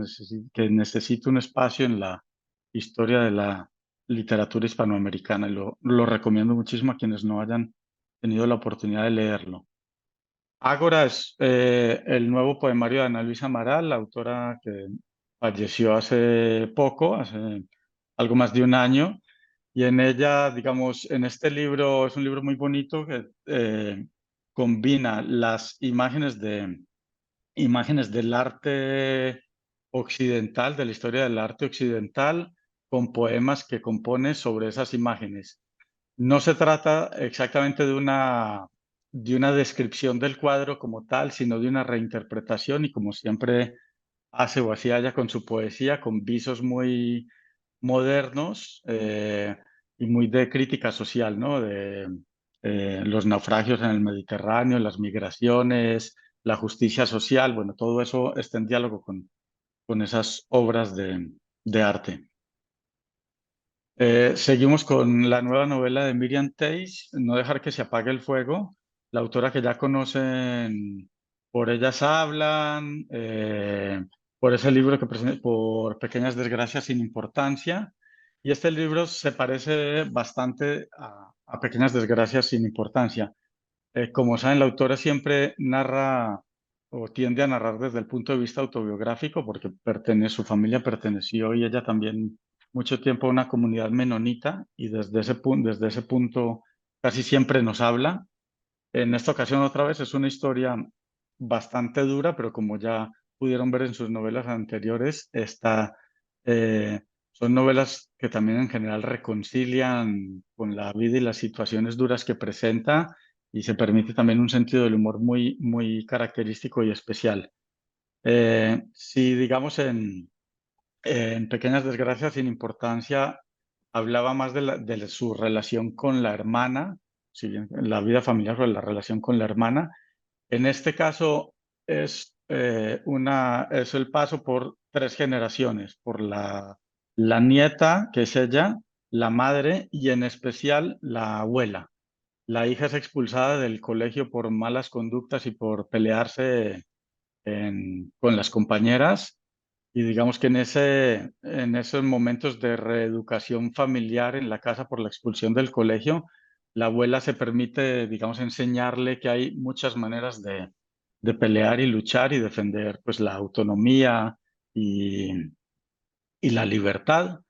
necesita un espacio en la historia de la literatura hispanoamericana, y lo recomiendo muchísimo a quienes no hayan tenido la oportunidad de leerlo. Ágora es el nuevo poemario de Ana Luisa Amaral, la autora que falleció hace poco, hace algo más de un año, y en ella, digamos, en este libro, es un libro muy bonito que combina las imágenes del arte occidental, de la historia del arte occidental, con poemas que compone sobre esas imágenes. No se trata exactamente de una descripción del cuadro como tal, sino de una reinterpretación, y como siempre hace o hacía ella con su poesía, con visos muy modernos y muy de crítica social, ¿no? De los naufragios en el Mediterráneo, las migraciones, la justicia social, bueno, todo eso está en diálogo con esas obras de arte. Seguimos con la nueva novela de Miriam Teis, No dejar que se apague el fuego, la autora que ya conocen, Por ellas hablan, por ese libro que por Pequeñas desgracias sin importancia. Y este libro se parece bastante a Pequeñas desgracias sin importancia. Como saben, la autora siempre narra o tiende a narrar desde el punto de vista autobiográfico, porque su familia perteneció y ella también mucho tiempo a una comunidad menonita, y desde ese punto casi siempre nos habla. En esta ocasión otra vez es una historia bastante dura, pero como ya pudieron ver en sus novelas anteriores, son novelas que también en general reconcilian con la vida y las situaciones duras que presenta, y se permite también un sentido del humor muy, muy característico y especial. Si digamos en Pequeñas desgracias sin importancia hablaba más de su relación con la hermana, si bien la vida familiar o la relación con la hermana, en este caso es el paso por 3 generaciones, por la nieta, que es ella, la madre y en especial la abuela. La hija es expulsada del colegio por malas conductas y por pelearse con las compañeras, y digamos que en esos momentos de reeducación familiar en la casa por la expulsión del colegio, la abuela se permite, digamos, enseñarle que hay muchas maneras de pelear y luchar y defender, pues, la autonomía y, y la libertad,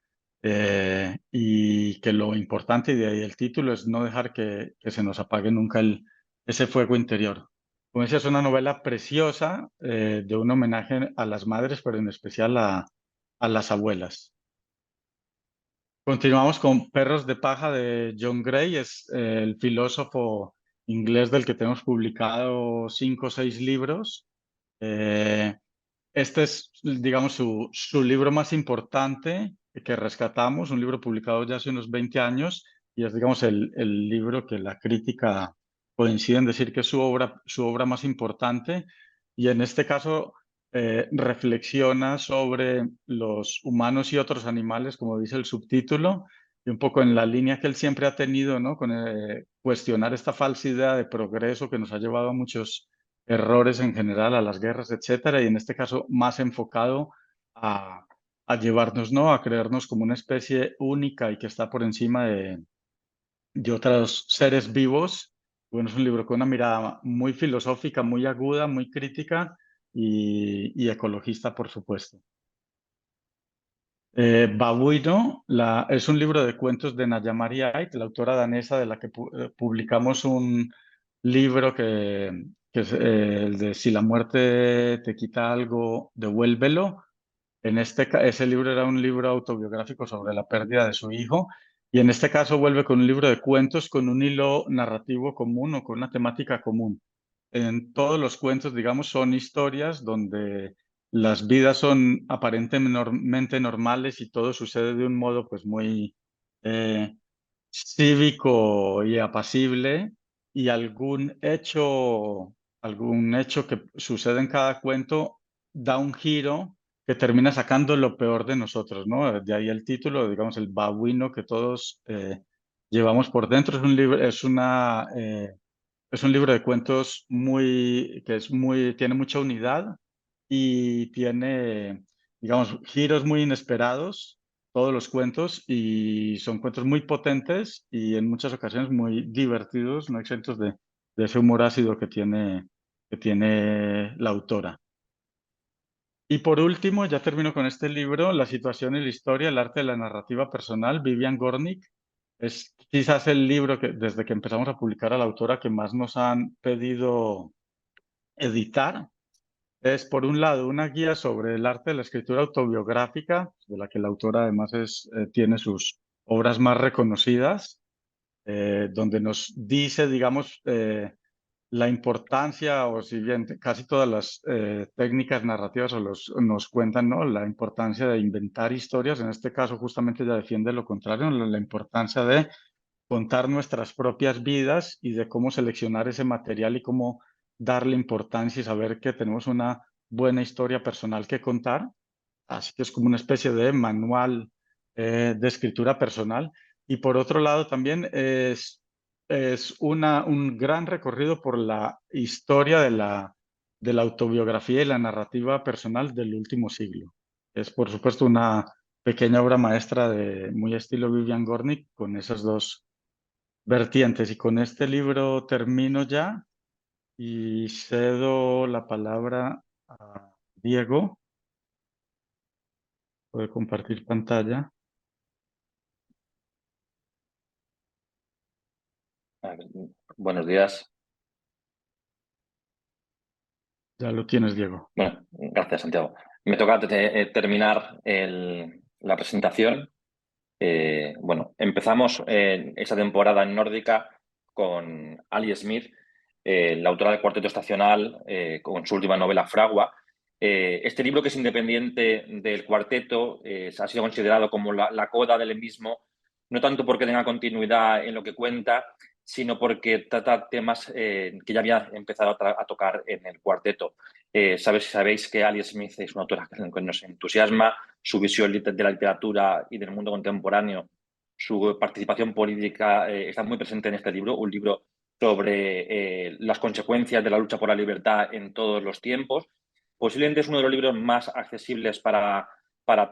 y que lo importante, y de ahí el título, es no dejar que se nos apague nunca ese fuego interior. Como decía, es una novela preciosa, de un homenaje a las madres, pero en especial a las abuelas. Continuamos con Perros de paja de John Gray, es el filósofo inglés del que tenemos publicado 5 o 6 libros. Este es, digamos, su libro más importante que rescatamos, un libro publicado ya hace unos 20 años, y es, digamos, el libro que la crítica coincide en decir que es su obra más importante, y en este caso reflexiona sobre los humanos y otros animales, como dice el subtítulo, y un poco en la línea que él siempre ha tenido, ¿no? Con cuestionar esta falsa idea de progreso que nos ha llevado a muchos errores en general, a las guerras, etcétera, y en este caso más enfocado a, a llevarnos, ¿no? A creernos como una especie única y que está por encima de otros seres vivos. Bueno, es un libro con una mirada muy filosófica, muy aguda, muy crítica y ecologista, por supuesto. Babuino es un libro de cuentos de Najamari Ait, la autora danesa de la que publicamos un libro que es el de Si la muerte te quita algo, devuélvelo. Ese libro era un libro autobiográfico sobre la pérdida de su hijo, y en este caso vuelve con un libro de cuentos con un hilo narrativo común o con una temática común. En todos los cuentos, digamos, son historias donde las vidas son aparentemente normales y todo sucede de un modo, pues, muy eh, cívico y apacible, y algún hecho que sucede en cada cuento da un giro que termina sacando lo peor de nosotros, ¿no? De ahí el título, digamos, el babuino que todos llevamos por dentro. Es un libro de cuentos tiene mucha unidad y tiene, digamos, giros muy inesperados, todos los cuentos, y son cuentos muy potentes y en muchas ocasiones muy divertidos, no exentos de ese humor ácido que tiene la autora. Y por último, ya termino con este libro, La situación y la historia, el arte de la narrativa personal, Vivian Gornick. Es quizás el libro que desde que empezamos a publicar a la autora que más nos han pedido editar. Es, por un lado, una guía sobre el arte de la escritura autobiográfica, de la que la autora además tiene sus obras más reconocidas, donde nos dice, digamos, la importancia, o si bien casi todas las técnicas narrativas nos cuentan, ¿no?, la importancia de inventar historias. En este caso, justamente ella defiende lo contrario, la importancia de contar nuestras propias vidas y de cómo seleccionar ese material y cómo darle importancia y saber que tenemos una buena historia personal que contar. Así que es como una especie de manual de escritura personal. Y por otro lado también es un gran recorrido por la historia de la autobiografía y la narrativa personal del último siglo. Es, por supuesto, una pequeña obra maestra muy estilo Vivian Gornick, con esas dos vertientes. Y con este libro termino ya y cedo la palabra a Diego. Puede compartir pantalla. Buenos días. Ya lo tienes, Diego. Bueno, gracias, Santiago. Me toca terminar la presentación. Bueno, empezamos esa temporada en Nórdica con Ali Smith, la autora del Cuarteto Estacional, con su última novela, Fragua. Este libro, que es independiente del cuarteto, ha sido considerado como la coda del mismo, no tanto porque tenga continuidad en lo que cuenta, sino porque trata temas que ya había empezado a tocar en el cuarteto. Sabéis que Ali Smith es una autora que nos entusiasma, su visión de la literatura y del mundo contemporáneo, su participación política está muy presente en este libro, un libro sobre las consecuencias de la lucha por la libertad en todos los tiempos. Posiblemente es uno de los libros más accesibles para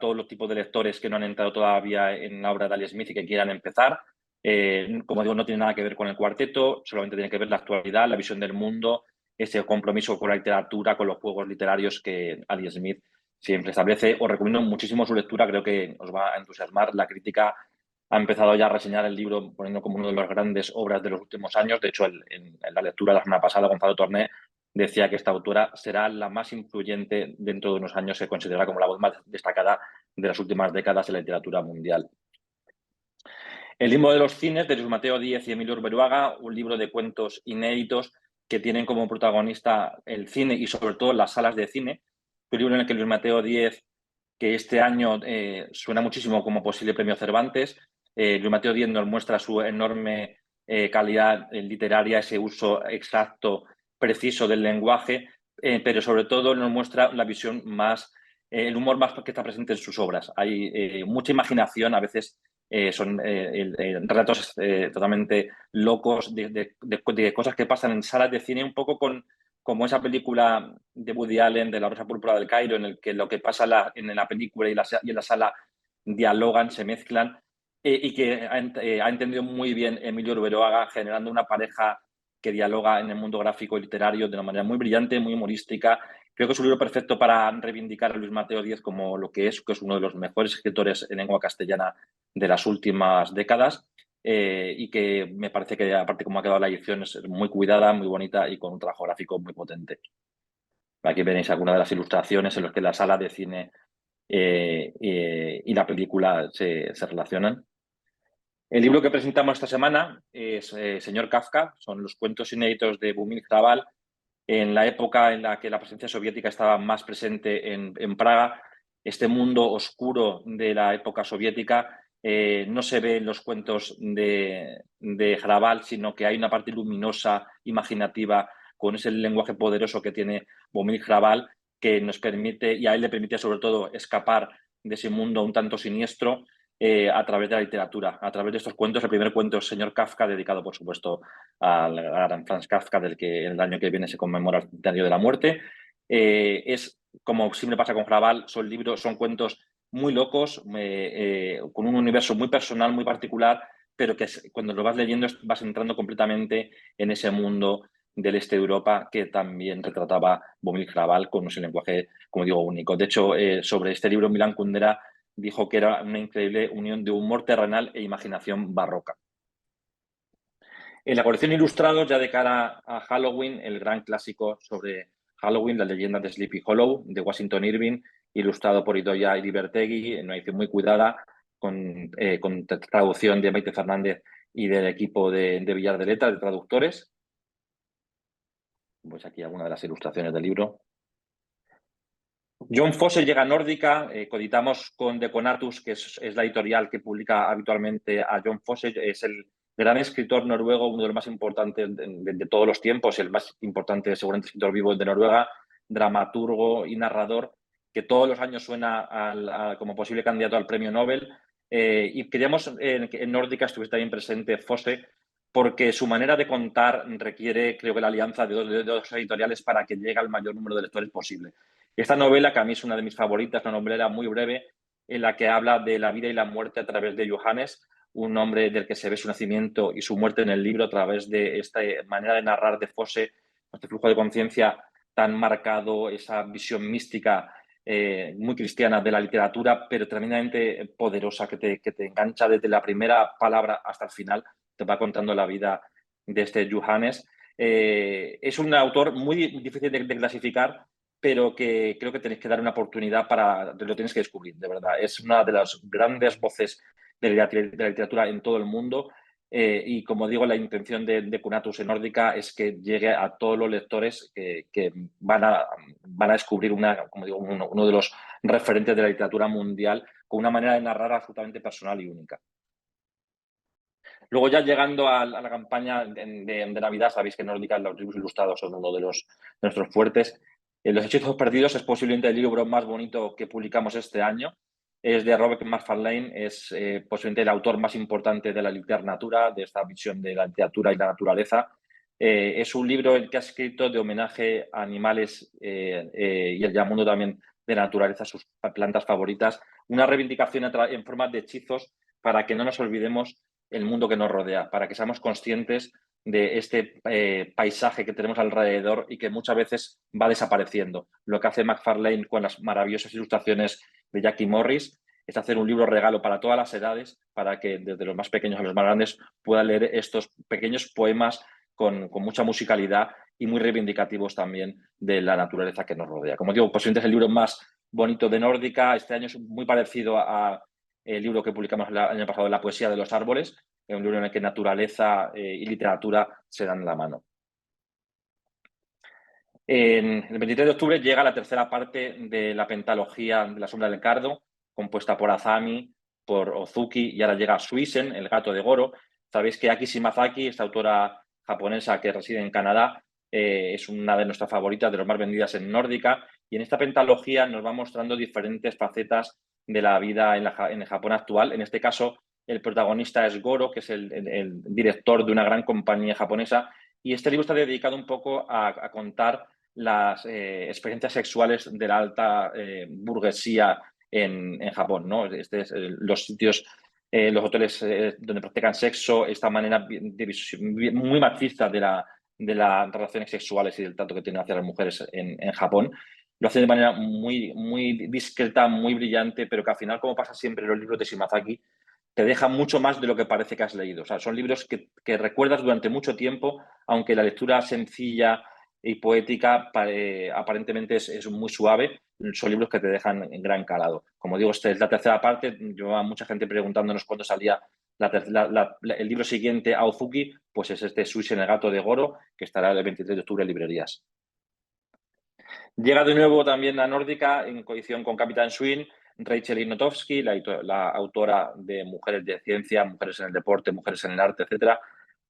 todos los tipos de lectores que no han entrado todavía en la obra de Ali Smith y que quieran empezar. Como digo, no tiene nada que ver con el cuarteto, solamente tiene que ver la actualidad, la visión del mundo, ese compromiso con la literatura, con los juegos literarios que Ali Smith siempre establece. Os recomiendo muchísimo su lectura, creo que os va a entusiasmar. La crítica ha empezado ya a reseñar el libro poniendo como una de las grandes obras de los últimos años. De hecho, en la lectura de la semana pasada, Gonzalo Torné decía que esta autora será la más influyente dentro de unos años, se considera como la voz más destacada de las últimas décadas en la literatura mundial. El limbo de los cines, de Luis Mateo Díez y Emilio Urueruaga, un libro de cuentos inéditos que tienen como protagonista el cine y sobre todo las salas de cine. Un libro en el que Luis Mateo Díez, que este año suena muchísimo como posible premio Cervantes, Luis Mateo Díez nos muestra su enorme calidad literaria, ese uso exacto, preciso del lenguaje, pero sobre todo nos muestra la visión más, el humor más que está presente en sus obras. Hay mucha imaginación, a veces son relatos totalmente locos de cosas que pasan en salas de cine, un poco como esa película de Woody Allen, de La Rosa Púrpura del Cairo, en el que lo que pasa en la película y en la sala dialogan, se mezclan, y que ha entendido muy bien Emilio Urueruaga, generando una pareja que dialoga en el mundo gráfico y literario de una manera muy brillante, muy humorística. Creo que es un libro perfecto para reivindicar a Luis Mateo Díez como lo que es uno de los mejores escritores en lengua castellana de las últimas décadas, y que me parece que, aparte como ha quedado la edición, es muy cuidada, muy bonita y con un trabajo gráfico muy potente. Aquí veréis algunas de las ilustraciones en las que la sala de cine y la película se relacionan. El libro que presentamos esta semana es Señor Kafka, son los cuentos inéditos de Boumil Hrabal, en la época en la que la presencia soviética estaba más presente en Praga. Este mundo oscuro de la época soviética no se ve en los cuentos de Hrabal, sino que hay una parte luminosa, imaginativa, con ese lenguaje poderoso que tiene Boumil Hrabal, que nos permite, y a él le permite sobre todo, escapar de ese mundo un tanto siniestro a través de la literatura, a través de estos cuentos. El primer cuento es Señor Kafka, dedicado, por supuesto, al gran Franz Kafka, del que el año que viene se conmemora el centenario de la muerte. Es, como siempre pasa con Hrabal, son cuentos muy locos, con un universo muy personal, muy particular, pero que cuando lo vas leyendo vas entrando completamente en ese mundo del este de Europa que también retrataba Boumil Hrabal con ese lenguaje, como digo, único. De hecho, sobre este libro, Milan Kundera dijo que era una increíble unión de humor terrenal e imaginación barroca. En la colección Ilustrados, ya de cara a Halloween, el gran clásico sobre Halloween, la leyenda de Sleepy Hollow, de Washington Irving, ilustrado por Idoia Iribertegui, en una edición muy cuidada, con traducción de Maite Fernández y del equipo de Villar de Letras, de traductores. Pues aquí algunas de las ilustraciones del libro. John Fosse llega a Nórdica, coeditamos con Deconatus, que es la editorial que publica habitualmente a John Fosse. Es el gran escritor noruego, uno de los más importantes de todos los tiempos, el más importante seguramente escritor vivo de Noruega, dramaturgo y narrador, que todos los años suena como posible candidato al premio Nobel. Y queríamos que en Nórdica estuviese también presente Fosse, porque su manera de contar requiere, creo que, la alianza de dos editoriales para que llegue al mayor número de lectores posible. Esta novela, que a mí es una de mis favoritas, una novela muy breve, en la que habla de la vida y la muerte a través de Johannes, un hombre del que se ve su nacimiento y su muerte en el libro a través de esta manera de narrar de Fosse, este flujo de conciencia tan marcado, esa visión mística muy cristiana de la literatura, pero tremendamente poderosa, que te engancha desde la primera palabra hasta el final, te va contando la vida de este Johannes. Es un autor muy difícil de clasificar, pero que creo que tenéis que dar una oportunidad lo tenéis que descubrir, de verdad. Es una de las grandes voces de la literatura en todo el mundo, y como digo, la intención de Deconatus en Nórdica es que llegue a todos los lectores que van a descubrir como digo, uno de los referentes de la literatura mundial, con una manera de narrar absolutamente personal y única. Luego, ya llegando a la campaña de Navidad, sabéis que en Nórdica los libros ilustrados son uno de nuestros fuertes. Los hechizos perdidos es posiblemente el libro más bonito que publicamos este año. Es de Robert Macfarlane, es posiblemente el autor más importante de la literatura, de esta visión de la literatura y la naturaleza. Es un libro que ha escrito de homenaje a animales y el mundo también de la naturaleza, sus plantas favoritas. Una reivindicación en forma de hechizos para que no nos olvidemos el mundo que nos rodea, para que seamos conscientes de este paisaje que tenemos alrededor y que muchas veces va desapareciendo. Lo que hace Macfarlane con las maravillosas ilustraciones de Jackie Morris es hacer un libro regalo para todas las edades, para que desde los más pequeños a los más grandes puedan leer estos pequeños poemas con mucha musicalidad y muy reivindicativos también de la naturaleza que nos rodea. Como digo, posiblemente es el libro más bonito de Nórdica. Este año es muy parecido a el libro que publicamos el año pasado, La poesía de los árboles, un libro en el que naturaleza y literatura se dan la mano. El 23 de octubre llega la tercera parte de la pentalogía de La sombra del cardo, compuesta por Azami, por Ozuki, y ahora llega Suisen, El gato de Goro. Sabéis que Aki Shimazaki, esta autora japonesa que reside en Canadá, es una de nuestras favoritas, de las más vendidas en Nórdica, y en esta pentalogía nos va mostrando diferentes facetas de la vida en el Japón actual. En este caso, el protagonista es Goro, que es el director de una gran compañía japonesa, y este libro está dedicado un poco a contar las experiencias sexuales de la alta burguesía en Japón, ¿no? Los sitios, los hoteles donde practican sexo, esta manera muy machista de las relaciones sexuales y del trato que tienen hacia las mujeres en Japón. Lo hace de manera muy discreta, muy brillante, pero que al final, como pasa siempre en los libros de Shimazaki, te deja mucho más de lo que parece que has leído. O sea, son libros que recuerdas durante mucho tiempo, aunque la lectura sencilla y poética aparentemente es muy suave. Son libros que te dejan en gran calado. Como digo, esta es la tercera parte. Lleva mucha gente preguntándonos cuándo salía el libro siguiente a Ozuki. Pues es este Suisen, el gato de Goro, que estará el 23 de octubre en librerías. Llega de nuevo también a Nórdica, en coedición con Capitán Swing, Rachel Inotowski, la autora de Mujeres de Ciencia, Mujeres en el Deporte, Mujeres en el Arte, etcétera,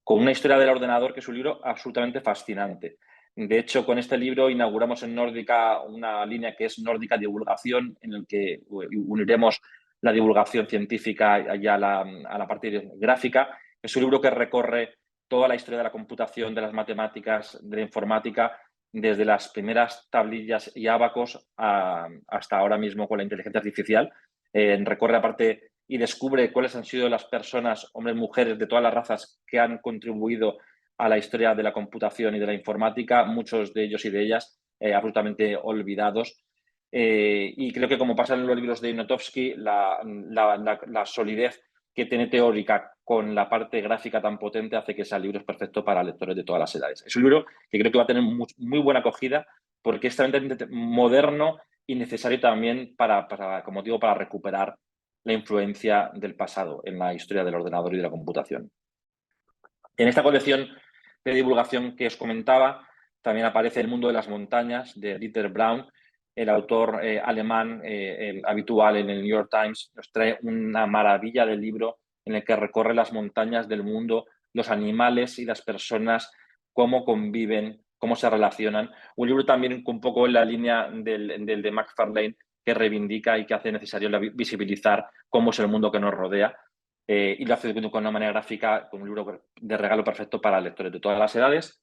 con una historia del ordenador que es un libro absolutamente fascinante. De hecho, con este libro inauguramos en Nórdica una línea que es Nórdica Divulgación, en el que uniremos la divulgación científica y a la parte gráfica. Es un libro que recorre toda la historia de la computación, de las matemáticas, de la informática, desde las primeras tablillas y ábacos hasta ahora mismo con la inteligencia artificial. Recorre aparte y descubre cuáles han sido las personas, hombres, mujeres de todas las razas que han contribuido a la historia de la computación y de la informática, muchos de ellos y de ellas absolutamente olvidados. Y creo que, como pasa en los libros de Inotowski, la solidez que tiene teórica con la parte gráfica tan potente hace que ese libro es perfecto para lectores de todas las edades. Es un libro que creo que va a tener muy buena acogida porque es extremadamente moderno y necesario también como digo, para recuperar la influencia del pasado en la historia del ordenador y de la computación. En esta colección de divulgación que os comentaba, también aparece El mundo de las montañas, de Dieter Braun. El autor alemán habitual en el New York Times nos trae una maravilla de libro en el que recorre las montañas del mundo, los animales y las personas, cómo conviven, cómo se relacionan. Un libro también un poco en la línea del de McFarlane, que reivindica y que hace necesario visibilizar cómo es el mundo que nos rodea. Y lo hace con una manera gráfica, con un libro de regalo perfecto para lectores de todas las edades.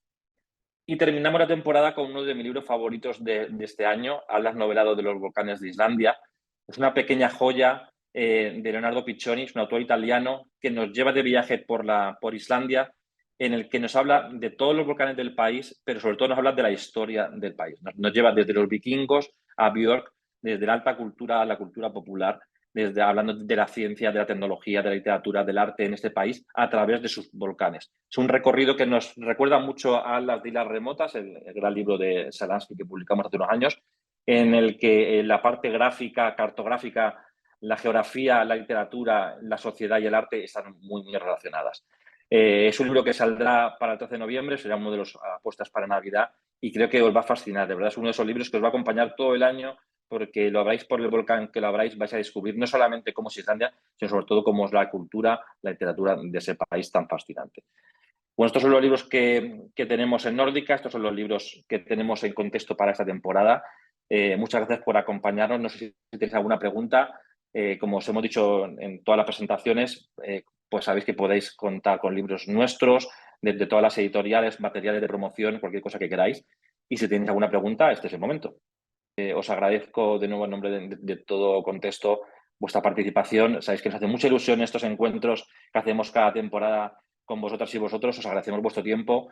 Y terminamos la temporada con uno de mis libros favoritos de este año, Atlas novelado de los volcanes de Islandia. Es una pequeña joya de Leonardo Piccioni, es un autor italiano que nos lleva de viaje por Islandia, en el que nos habla de todos los volcanes del país, pero sobre todo nos habla de la historia del país. Nos lleva desde los vikingos a Björk, desde la alta cultura a la cultura popular, desde hablando de la ciencia, de la tecnología, de la literatura, del arte en este país, a través de sus volcanes. Es un recorrido que nos recuerda mucho a Las islas remotas, el gran libro de Shalansky que publicamos hace unos años, en el que la parte gráfica, cartográfica, la geografía, la literatura, la sociedad y el arte están muy, muy relacionadas. Es un libro que saldrá para el 13 de noviembre, será uno de los apuestas para Navidad y creo que os va a fascinar. De verdad, es uno de esos libros que os va a acompañar todo el año, porque lo abráis por el volcán que lo abráis, vais a descubrir no solamente cómo es Islandia, sino sobre todo cómo es la cultura, la literatura de ese país tan fascinante. Bueno, estos son los libros que tenemos en Nórdica, estos son los libros que tenemos en contexto para esta temporada. Muchas gracias por acompañarnos. No sé si tenéis alguna pregunta. Como os hemos dicho en todas las presentaciones, pues sabéis que podéis contar con libros nuestros, de todas las editoriales, materiales de promoción, cualquier cosa que queráis. Y si tenéis alguna pregunta, este es el momento. Os agradezco de nuevo en nombre de todo contexto vuestra participación. Sabéis que nos hace mucha ilusión estos encuentros que hacemos cada temporada con vosotras y vosotros. Os agradecemos vuestro tiempo.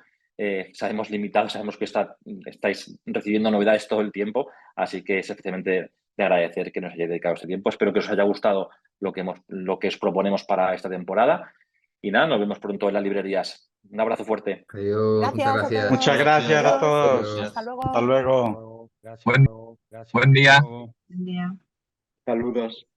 Sabemos limitados, sabemos que estáis recibiendo novedades todo el tiempo, así que es especialmente de agradecer que nos hayáis dedicado este tiempo. Espero que os haya gustado lo que os proponemos para esta temporada. Y nada, nos vemos pronto en las librerías. Un abrazo fuerte. Adiós, muchas Gracias a gracias. todos. Muchas gracias a Adiós. todos. Hasta luego. Hasta luego. Gracias. Buen día. Hasta luego. Buen día. Saludos.